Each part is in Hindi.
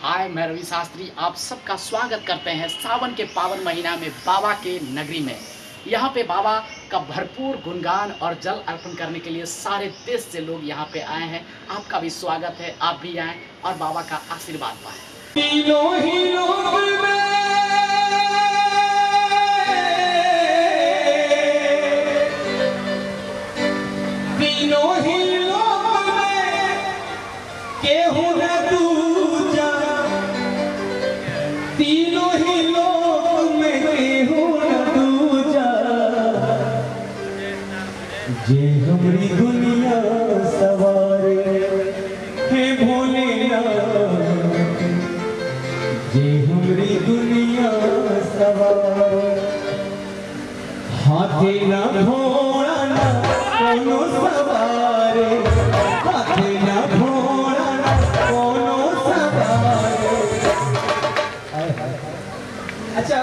हाय, मैं रवि शास्त्री आप सबका स्वागत करते हैं सावन के पावन महीना में बाबा के नगरी में। यहाँ पे बाबा का भरपूर गुणगान और जल अर्पण करने के लिए सारे देश से लोग यहाँ पे आए हैं। आपका भी स्वागत है, आप भी आएँ और बाबा का आशीर्वाद पाएं। तीनों ही लोक में केहू न दूजा, तीनों ही लोक में केहू न दूजा, जे हमरी दुनिया सवारे हे भोलेनाथ, जे हमरी दुनिया सवारे। हाथी ना घोड़ा ना कोनो सवारे, हाथी ना घोड़ा ना कोनो सवारे। अच्छा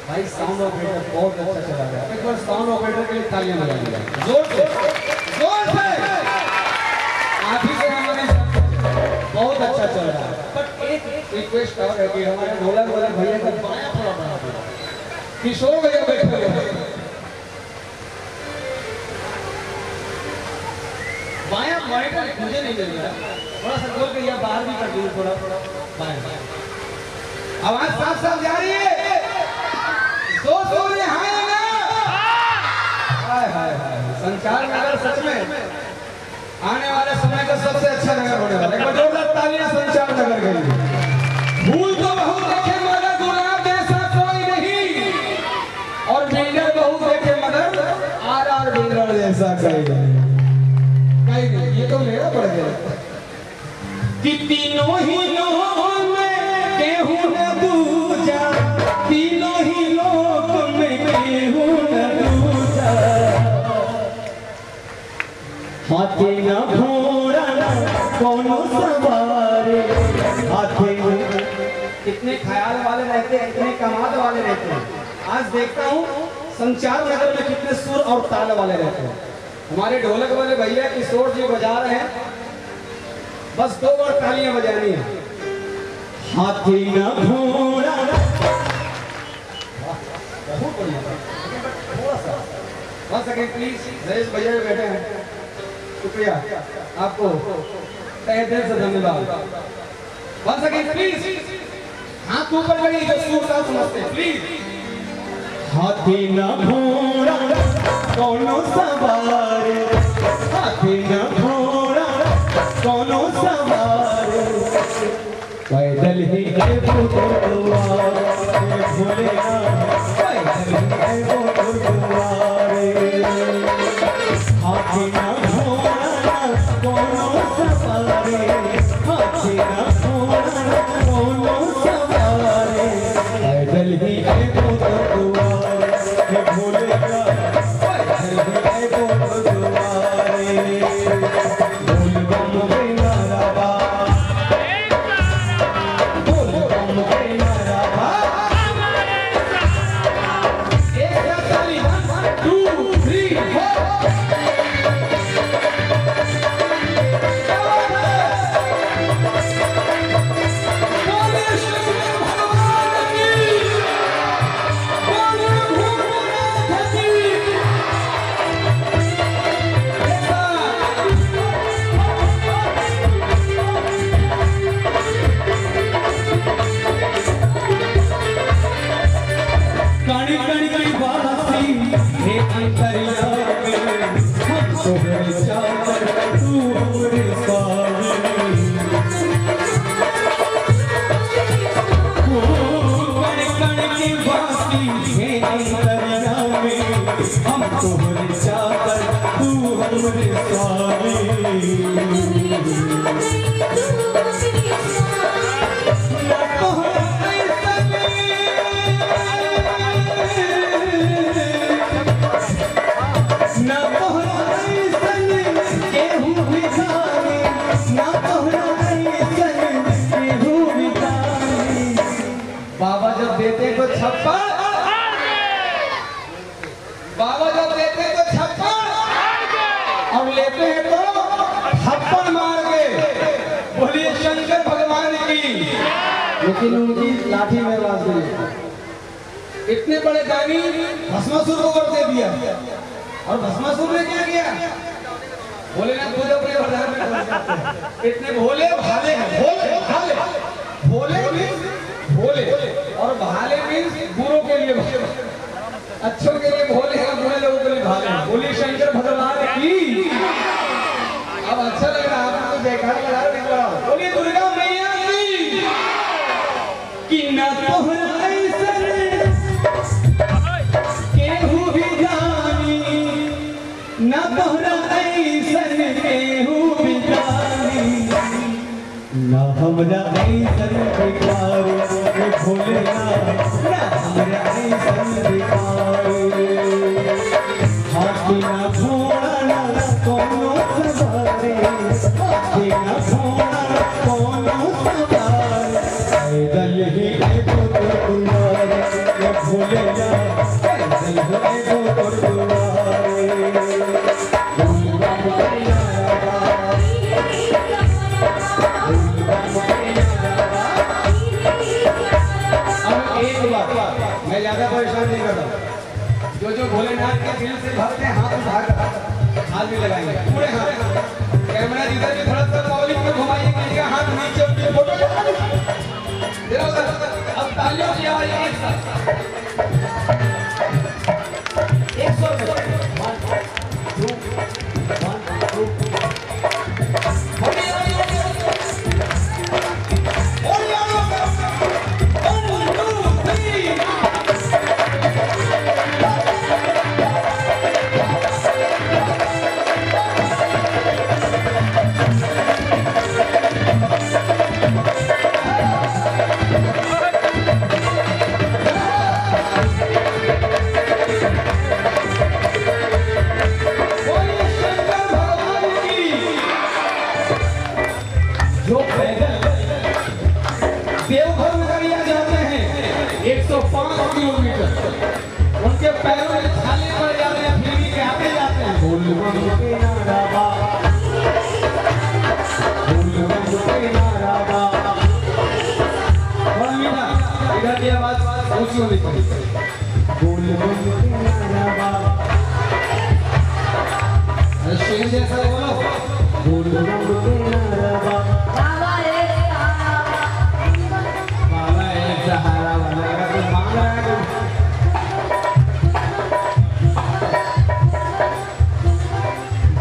भाई, साउंड ऑपरेटर बहुत अच्छा चला रहा है। एक बार साउंड ऑपरेटर के लिए तालियां बजाइए, जोर से जोर से। आप ही से हमारे बहुत अच्छा चल रहा है। बट एक रिक्वेस्ट और है कि हमारे ढोलक वाले भैया का बायां थोड़ा बढ़ा, किशोर भैया बैठे हुए हैं, बायां मॉनिटर मुझे नहीं मिल रहा, थोड़ा सा खोल के या बाहर भी कर दीजिए, थोड़ा थोड़ा बायां। आवाज साफ साफ जा रही है, दो सूर्य हैं ना। हाय हाय हाय, संचार नगर सच में आने वाले समय का सबसे अच्छा नगर होने वाला है। एक बार जोरदार तालियां संचार नगर के लिए। फूल तो बहुत देखे मगर गुलाब जैसा कोई नहीं, और बिल्डर बहुत देखे मगर आर बिल्डर जैसा कोई नहीं। ये तो मेरा पड़ गया कि तीनों ही लोक में केहू न दूजा, तीनों ही लोक में केहू न दूजा, हाथी न घोड़ा न कोनो सवारे, हाथी न। कितने ख्याल वाले रहते हैं, कितने कमाल वाले रहते हैं। आज देखता हूँ संचार नगर में कितने सुर और ताल वाले रहते हैं। हमारे ढोलक वाले भैया किशोर जी बजा रहे हैं, बस दो बार तालियां बजानी है। हाथी ना घोड़ा ना, बहुत बढ़िया, थोड़ा सा 1 सेकंड प्लीज। नरेश भैया भी बैठे हैं, शुक्रिया आपको तहे दिल से धन्यवाद। 1 सेकंड प्लीज, हाथ ऊपर करिए जो सुर का समझते हैं प्लीज। हाथी ना घोड़ा कोनो सवारे, हाथी ना घोड़ा कोनो सवारे, पैदल ही है बुलवारे, भोलेनाथ पैदल ही है बुलवारे। हाथी ना घोड़ा कोनो सवारे, हाथी ना घोड़ा कोनो सवारे, पैदल ही है बुलवारे, भोलेनाथ पैदल ही है बुलवारे। बोल बम के नारा, बोल बम के नारा, एक ताली 1 2 3 4। हम तोहरे चाकर तू हमरे स्वामी, ना तोहरा ऐसन, ना तोहरा ऐसन केहू भिखारी, ना तोहरा ऐसन केहू भिखारी। बाबा जब देते तो छप्पा, बाबा जब देते तो छप्पन और लेते हैं तो थप्पड़ मार के। बोलिए शंकर भगवान की। लेकिन उनकी लाठी में बात हुई। इतने बड़े दानी भस्मासुर को वर दे दिया और भस्मासुर ने क्या किया? भोलेनाथ खुद अपने वरदान में पहुंच जाते हैं। इतने भोले भाले हैं, भोले भाले, भोले मीन्स भोले और भाले मीन्स बुरों के लिए भोले, अच्छों के लिए भोले हैं, बुरे लोगों के लिए भाले हैं। बोलिए शंकर भगवान की। अब अच्छा लग रहा है आपको, जयकार लगा रहे हैं। बोलिए दुर्गा मैया की कि ना तोहरा केहू भी जानी, ना तोहरा ऐसन केहू भी जानी, ना हमरा ऐसन बेकार भोलेनाथ, ना हमरा ऐसन बेकार। हाथी ना घोड़ा ना कोनो सवारी, हाथी ना घोड़ा कोनो सवारी, पैदल ही एगो दुआर भोलेनाथ, पैदल ही एगो दुआर। मैं ज्यादा परेशान नहीं करता। जो भोलेनाथ के दिल से भक्त हैं हाथ उठाकर हाथ भी लगाएंगे, पूरे हाथ। कैमरा जिधर भी थोड़ा सा पब्लिक में घुमाइए, हाथ नीचे उनके फोटो अब तालियों की आवाज एक साथ 100 जो पैदल देवघर नगरिया जाते हैं 105 किलोमीटर, उनके पैरों में छाले पड़ जाते हैं, फिर भी आते जाते हैं। बोल बम के नारा बा, बोल बम के नारा बा। बड़ा मीठा, इधर की आवाज ऊंची होनी चाहिए। बोल बम के नारा बा, अरे शेर जैसा बोलो। बोल बम के नारा बा, सहारा वाला तो मांग रहा है।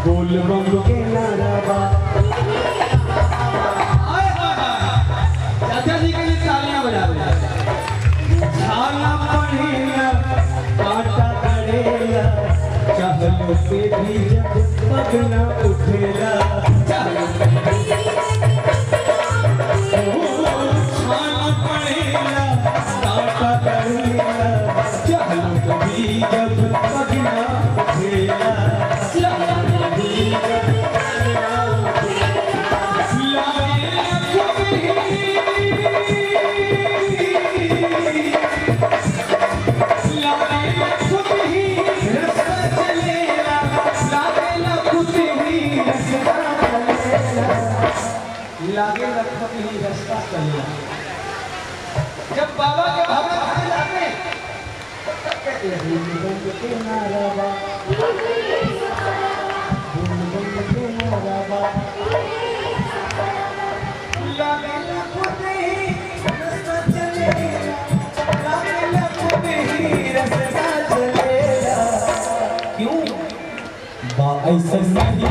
बोल बम के नारा बा, चाचा जी के लिए तालियां बजा रहे। छाना पड़ेगा काटा करेगा, चहलो पे भी जब पगना उठेगा, चहलो छाना पड़ेगा काटा करेगा, चहलो कभी जब पगना उठेगा, चहलो कभी जब पगना उठेगा। लागे रखो ही रास्ता चलेगा। जब बाबा के भवन में जाते हैं तब कहते हैं बम के नारा बा, बम के नारा बा, लागे रखो ही रास्ता चलेगा, लागे रखो ही रास्ता चलेगा। क्यों बा ऐसा नहीं